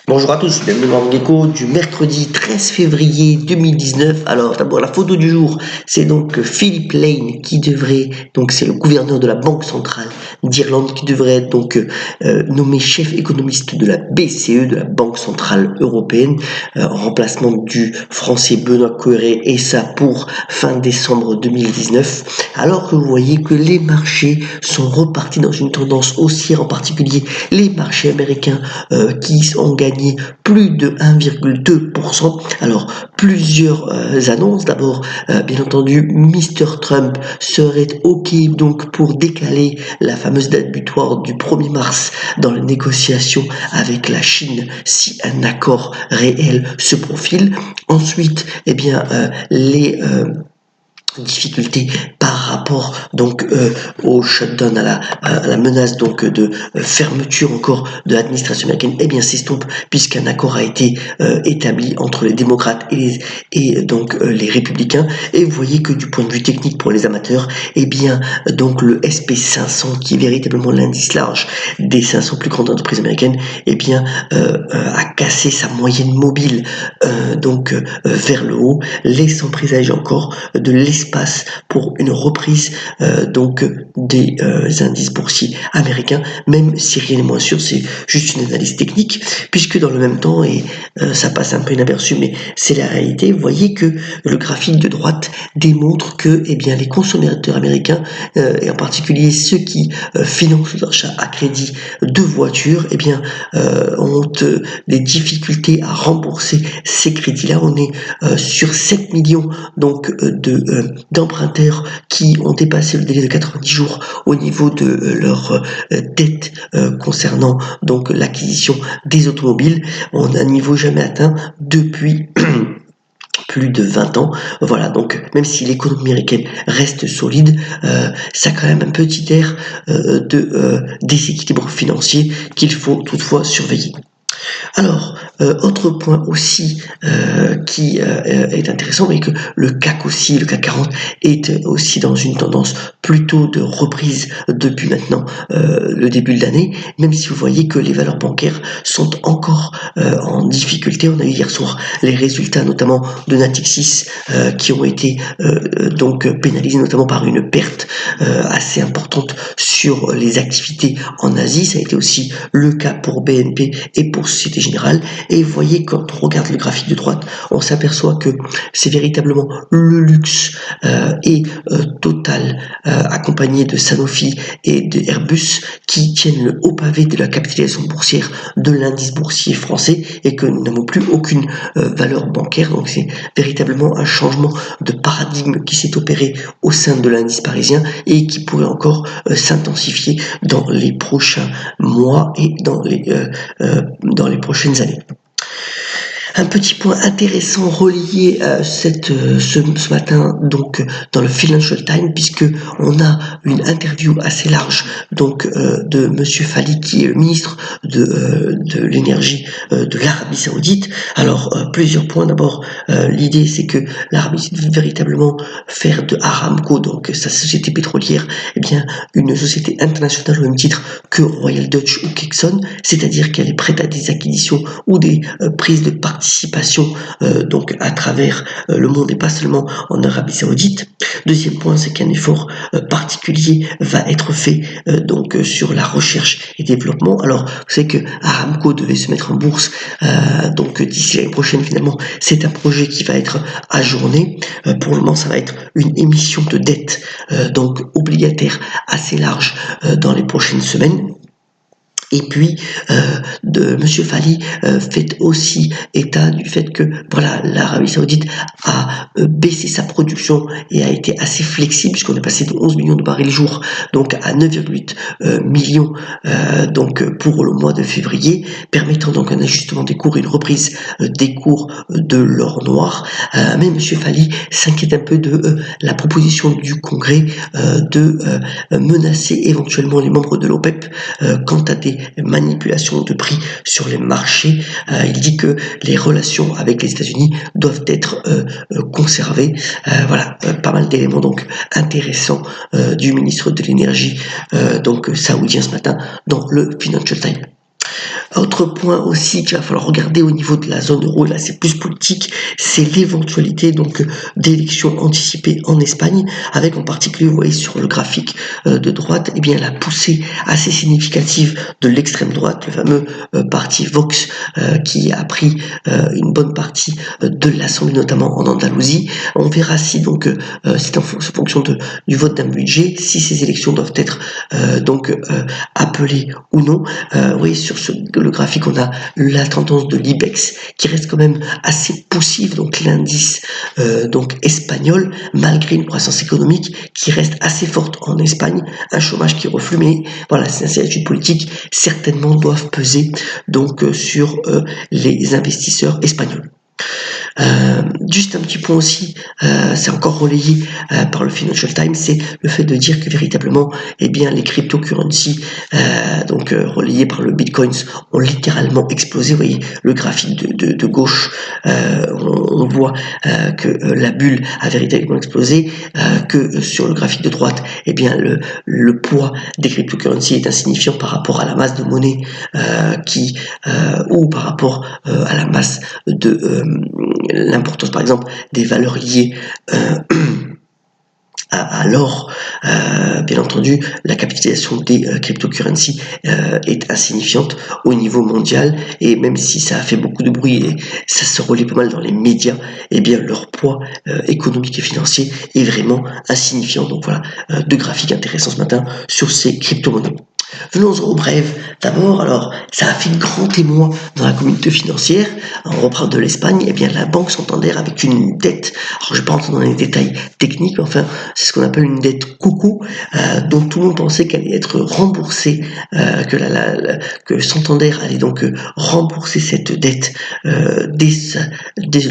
Bonjour à tous, bienvenue dans Gecko du mercredi 13 février 2019. Alors d'abord la photo du jour, c'est donc Philip Lane qui devrait, donc c'est le gouverneur de la Banque centrale d'Irlande qui devrait être donc nommé chef économiste de la BCE, de la Banque centrale européenne, en remplacement du français Benoît Cœuré, et ça pour fin décembre 2019. Alors que vous voyez que les marchés sont repartis dans une tendance haussière, en particulier les marchés américains qui ont gagné plus de 1,2%. Alors, plusieurs annonces. D'abord, bien entendu, Mr. Trump serait OK donc pour décaler la fameuse date butoir du 1er mars dans les négociations avec la Chine si un accord réel se profile. Ensuite, les difficultés par rapport donc au shutdown, à la menace donc de fermeture encore de l'administration américaine, s'estompe puisqu'un accord a été établi entre les démocrates et donc les républicains. Et vous voyez que du point de vue technique pour les amateurs, donc le SP500, qui est véritablement l'indice large des 500 plus grandes entreprises américaines, a cassé sa moyenne mobile vers le haut, laissant présager encore de l'espace pour une reprise des indices boursiers américains, même si rien n'est moins sûr. C'est juste une analyse technique, puisque dans le même temps, et ça passe un peu inaperçu, mais c'est la réalité, vous voyez que le graphique de droite démontre que les consommateurs américains, et en particulier ceux qui financent l'achat à crédit de voitures, ont des difficultés à rembourser ces crédits-là. On est sur 7 millions d'emprunteurs qui ont dépassé le délai de 90 jours au niveau de leur dette concernant donc l'acquisition des automobiles. On a un niveau jamais atteint depuis plus de 20 ans. Voilà, donc même si l'économie américaine reste solide, ça a quand même un petit air de déséquilibre financier qu'il faut toutefois surveiller. Alors, autre point aussi qui est intéressant, c'est que le CAC 40 est aussi dans une tendance plutôt de reprise depuis maintenant le début de l'année, même si vous voyez que les valeurs bancaires sont encore en difficulté. On a eu hier soir les résultats notamment de Natixis qui ont été pénalisés notamment par une perte assez importante sur les activités en Asie. Ça a été aussi le cas pour BNP et pour Société Générale. Et vous voyez, quand on regarde le graphique de droite, on s'aperçoit que c'est véritablement le luxe et Total, accompagné de Sanofi et de Airbus, qui tiennent le haut pavé de la capitalisation boursière de l'indice boursier français, et que nous n'avons plus aucune valeur bancaire. Donc c'est véritablement un changement de paradigme qui s'est opéré au sein de l'indice parisien et qui pourrait encore s'intensifier dans les prochains mois et dans les prochaines années. Un petit point intéressant relié ce matin donc dans le Financial Times, puisque on a une interview assez large de Monsieur Fali, qui est le ministre de l'énergie de l'Arabie Saoudite. Alors plusieurs points. D'abord, l'idée c'est que l'Arabie Saoudite veut véritablement faire de Aramco, donc sa société pétrolière, une société internationale au même titre que Royal Dutch ou Exxon, c'est-à-dire qu'elle est prête à des acquisitions ou des prises de participation à travers le monde et pas seulement en Arabie Saoudite. Deuxième point, c'est qu'un effort particulier va être fait sur la recherche et développement. Alors, vous savez que Aramco devait se mettre en bourse d'ici l'année prochaine. Finalement, c'est un projet qui va être ajourné. Pour le moment, ça va être une émission de dette obligataire assez large dans les prochaines semaines. Et puis, Monsieur Fali fait aussi état du fait que l'Arabie Saoudite a baissé sa production et a été assez flexible, puisqu'on est passé de 11 millions de barils jour à 9,8 millions pour le mois de février, permettant donc un ajustement des cours et une reprise des cours de l'or noir. Mais Monsieur Fali s'inquiète un peu de la proposition du Congrès de menacer éventuellement les membres de l'OPEP quant à des manipulations de prix sur les marchés. Il dit que les relations avec les États-Unis doivent être conservées. Pas mal d'éléments intéressants du ministre de l'énergie saoudien ce matin dans le Financial Times. Autre point aussi qu'il va falloir regarder au niveau de la zone euro, là c'est plus politique, c'est l'éventualité donc d'élections anticipées en Espagne, avec en particulier, vous voyez sur le graphique de droite, eh bien la poussée assez significative de l'extrême droite, le fameux parti Vox qui a pris une bonne partie de l'Assemblée, notamment en Andalousie. On verra si donc c'est en fonction du vote d'un budget, si ces élections doivent être appelées ou non. Vous voyez sur le graphique, on a la tendance de l'IBEX qui reste quand même assez poussive, donc l'indice donc espagnol, malgré une croissance économique qui reste assez forte en Espagne, un chômage qui reflue, mais voilà, ces incertitudes politiques certainement doivent peser donc sur les investisseurs espagnols. Juste un petit point aussi, c'est encore relayé par le Financial Times, c'est le fait de dire que véritablement, eh bien, les cryptocurrencies, relayés par le Bitcoin, ont littéralement explosé. Vous voyez le graphique de gauche, on voit que la bulle a véritablement explosé, que sur le graphique de droite, eh bien, le poids des cryptocurrencies est insignifiant par rapport à la masse de monnaie ou par rapport à la masse de l'importance par exemple des valeurs liées à l'or. Bien entendu, la capitalisation des cryptocurrencies est insignifiante au niveau mondial, et même si ça a fait beaucoup de bruit et ça se relaie pas mal dans les médias, eh bien leur poids économique et financier est vraiment insignifiant. Donc voilà, deux graphiques intéressants ce matin sur ces crypto-monnaies. Venons-en aux brèves. D'abord, alors, ça a fait grand émoi dans la communauté financière. Alors, on reparle de l'Espagne. Eh bien, la Banque Santander avec une dette. Alors, je ne vais pas rentrer dans les détails techniques, mais enfin, c'est ce qu'on appelle une dette coucou, dont tout le monde pensait qu'elle allait être remboursée, que Santander allait donc rembourser cette dette dès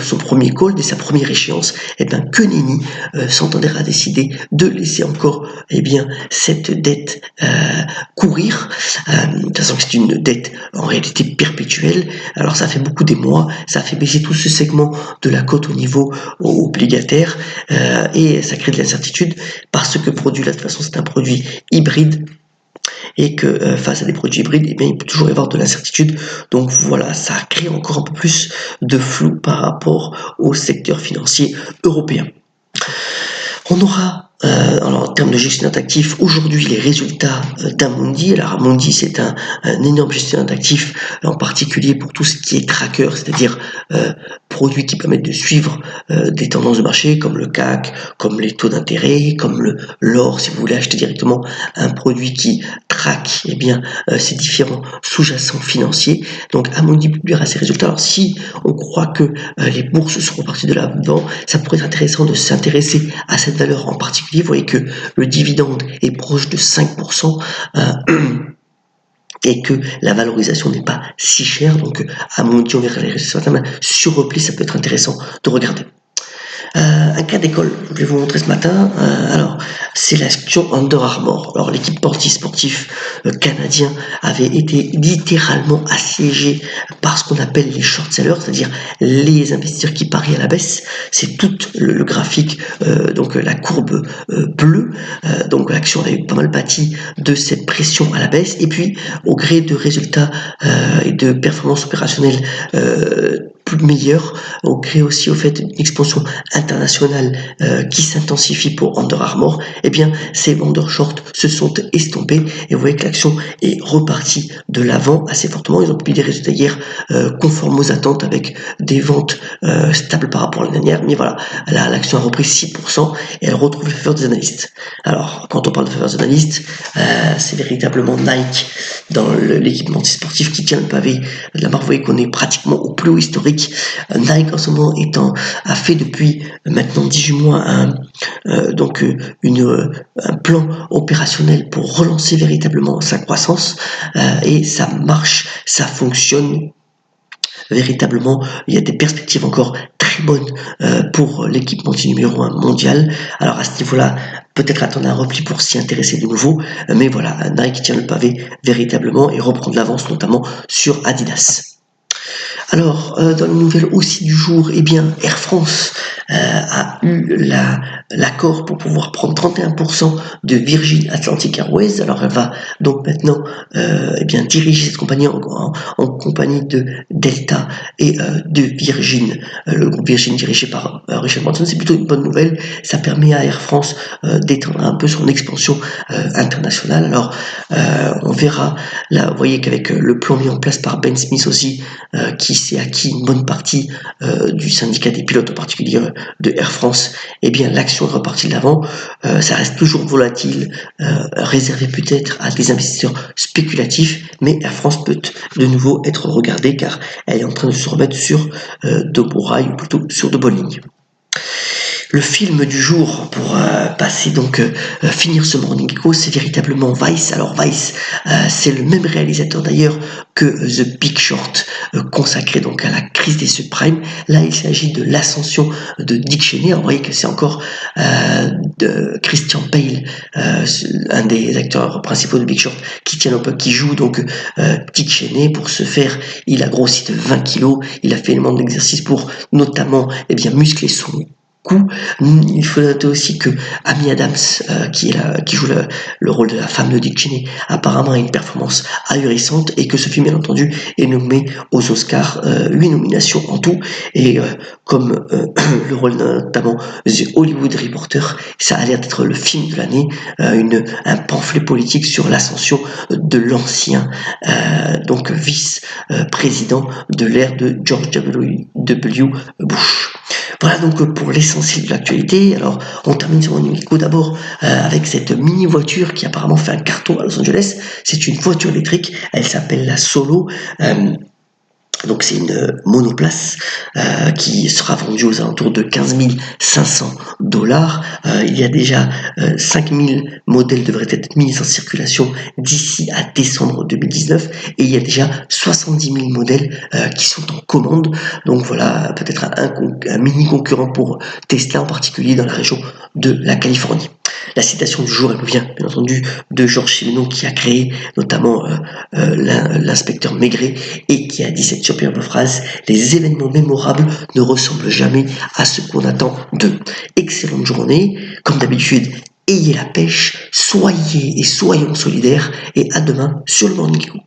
son premier call, dès sa première échéance. Eh bien, que nenni, Santander a décidé de laisser encore, eh bien, cette dette courir, de toute façon c'est une dette en réalité perpétuelle. Alors ça fait beaucoup d'émoi, ça fait baisser tout ce segment de la cote au niveau obligataire, et ça crée de l'incertitude parce que produit là de toute façon c'est un produit hybride, et que face à des produits hybrides, eh bien, il peut toujours y avoir de l'incertitude. Donc voilà, ça crée encore un peu plus de flou par rapport au secteur financier européen. On aura alors en termes de gestionnaire d'actifs, aujourd'hui les résultats d'Amundi. Alors Amundi c'est un énorme gestionnaire d'actifs, en particulier pour tout ce qui est tracker, c'est-à-dire produits qui permettent de suivre des tendances de marché comme le CAC, comme les taux d'intérêt, comme l'or, si vous voulez acheter directement un produit qui traque ces différents sous-jacents financiers. Donc Amundi publiera ses résultats. Alors si on croit que les bourses seront parties de l'avant, ça pourrait être intéressant de s'intéresser à cette valeur en particulier. Vous voyez que le dividende est proche de 5%, et que la valorisation n'est pas si chère. Donc Amundi, on verra les résultats sur repli, ça peut être intéressant de regarder. Un cas d'école, je vais vous montrer ce matin. Alors, c'est l'action Under Armour. Alors, l'équipementier sportif canadien avait été littéralement assiégé par ce qu'on appelle les short sellers, c'est-à-dire les investisseurs qui parient à la baisse. C'est tout le graphique, donc la courbe bleue. Donc, l'action avait pas mal pâti de cette pression à la baisse. Et puis, au gré de résultats et de performances opérationnelles plus meilleure, on crée aussi au fait une expansion internationale qui s'intensifie pour Under Armour. Eh bien, ces vendeurs short se sont estompés et vous voyez que l'action est repartie de l'avant assez fortement. Ils ont publié des résultats hier conformes aux attentes avec des ventes stables par rapport à l'année dernière. Mais voilà, là, l'action a repris 6% et elle retrouve le faveur des analystes. Alors, quand on parle de faveur des analystes, c'est véritablement Nike dans l'équipementier sportif qui tient le pavé de la marque. Vous voyez qu'on est pratiquement au plus haut historique. Nike en ce moment a fait depuis maintenant 18 mois un plan opérationnel pour relancer véritablement sa croissance, et ça marche, ça fonctionne véritablement. Il y a des perspectives encore très bonnes pour l'équipementier numéro 1 mondial. Alors à ce niveau-là, peut-être attendre un repli pour s'y intéresser de nouveau, mais voilà, Nike tient le pavé véritablement et reprend de l'avance notamment sur Adidas. Alors, dans les nouvelles aussi du jour, eh bien, Air France a eu l'accord pour pouvoir prendre 31% de Virgin Atlantic Airways. Alors elle va donc maintenant diriger cette compagnie en compagnie de Delta et de Virgin, le groupe Virgin dirigé par Richard Branson. C'est plutôt une bonne nouvelle. Ça permet à Air France d'étendre un peu son expansion internationale. Alors on verra là, vous voyez qu'avec le plan mis en place par Ben Smith aussi, qui s'est acquis une bonne partie du syndicat des pilotes, en particulier de Air France, eh bien l'action est repartie de l'avant. Ça reste toujours volatile, réservé peut-être à des investisseurs spéculatifs, mais Air France peut de nouveau être regardée car elle est en train de se remettre sur de beaux rails, ou plutôt sur de bonnes lignes. Le film du jour pour passer donc finir ce Morning Echo, c'est véritablement Vice. Alors Vice, c'est le même réalisateur d'ailleurs que The Big Short, consacré donc à la crise des subprimes. Là, il s'agit de l'ascension de Dick Cheney. Alors, vous voyez que c'est encore de Christian Bale, un des acteurs principaux de Big Short, qui joue donc Dick Cheney. Pour ce faire, il a grossi de 20 kilos. Il a fait énormément d'exercices pour notamment muscler son coup. Il faut noter aussi que Amy Adams, qui joue le rôle de la femme de Dick Cheney, apparemment a une performance ahurissante, et que ce film, bien entendu, est nommé aux Oscars, 8 nominations en tout, et comme le rôle notamment The Hollywood Reporter, ça a l'air d'être le film de l'année, un pamphlet politique sur l'ascension de l'ancien donc vice-président de l'ère de George W. Bush. Voilà donc pour l'essentiel de l'actualité. Alors on termine sur Morning Echo d'abord avec cette mini voiture qui apparemment fait un carton à Los Angeles. C'est une voiture électrique, elle s'appelle la Solo. Donc c'est une monoplace qui sera vendue aux alentours de 15 500 $. Il y a déjà 5000 modèles devraient être mis en circulation d'ici à décembre 2019, et il y a déjà 70 000 modèles qui sont en commande. Donc voilà, peut-être un mini concurrent pour Tesla, en particulier dans la région de la Californie. La citation du jour, elle vient bien entendu de Georges Simenon, qui a créé notamment l'inspecteur Maigret, et qui a dit cette superbe phrase: les événements mémorables ne ressemblent jamais à ce qu'on attend d'eux. Excellente journée, comme d'habitude, ayez la pêche, soyons solidaires, et à demain sur le Morning Echo.